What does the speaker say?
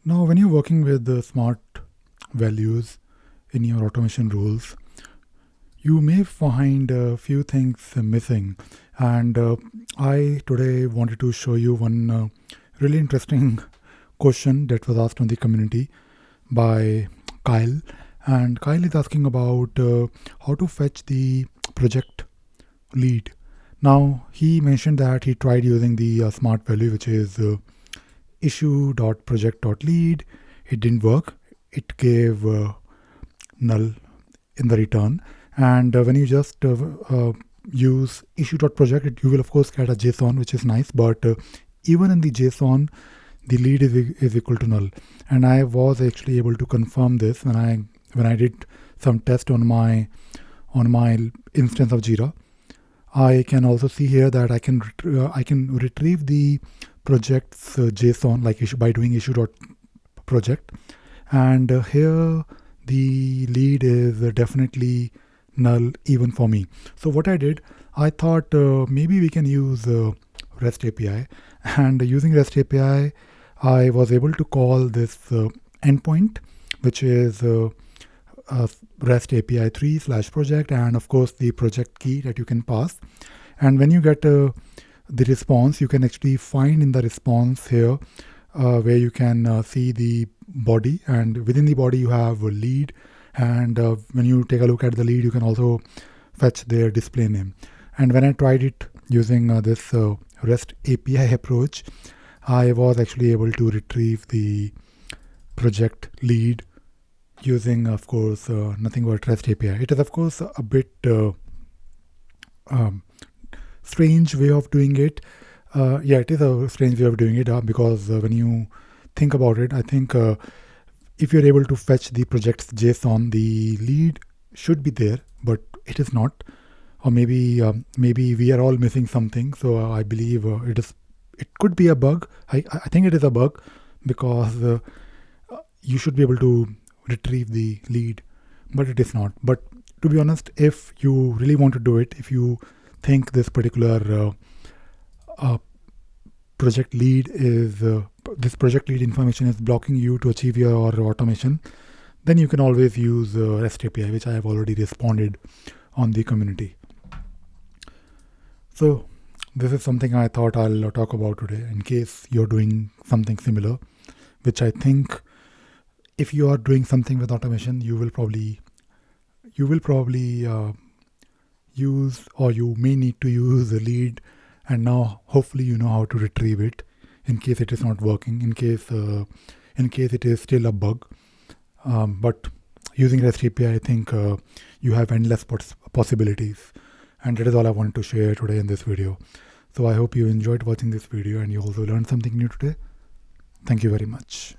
Now, when you're working with the smart values in your automation rules, you may find a few things missing. And I today wanted to show you one really interesting question that was asked on the community by Kyle. And Kyle is asking about how to fetch the project lead. Now, he mentioned that he tried using the smart value, which is issue.project.lead. It didn't work. It gave null in the return. And when you just use issue.project, you will of course get a JSON, which is nice. But even in the JSON, the lead is equal to null. And I was actually able to confirm this when I did some test on my instance of Jira. I can also see here that I can retrieve the project's JSON like by doing issue.project, and here the lead is definitely null even for me. So what I did, I thought maybe we can use REST API, and using REST API, I was able to call this endpoint, which is REST API 3/project, and of course the project key that you can pass. And when you get the response, you can actually find in the response here where you can see the body, and within the body you have a lead, and when you take a look at the lead, you can also fetch their display name. And when I tried it using this REST API approach, I was actually able to retrieve the project lead using, of course, nothing but REST API. It is, of course, a bit strange way of doing it. Yeah, it is a strange way of doing it because when you think about it, I think if you're able to fetch the project's JSON, the lead should be there, but it is not. Or maybe we are all missing something. So I believe it could be a bug. I think it is a bug because you should be able to retrieve the lead, but it is not. But to be honest, if you really want to do it, if you think this particular project lead is this project lead information is blocking you to achieve your automation, then you can always use REST API, which I have already responded on the community. So this is something I thought I'll talk about today in case you're doing something similar, which I think if you are doing something with automation, you will probably use, or you may need to use the lead, and now hopefully you know how to retrieve it in case it is not working, in case it is still a bug. But using REST API, I think you have endless possibilities, and that is all I wanted to share today in this video. So I hope you enjoyed watching this video and you also learned something new today. Thank you very much.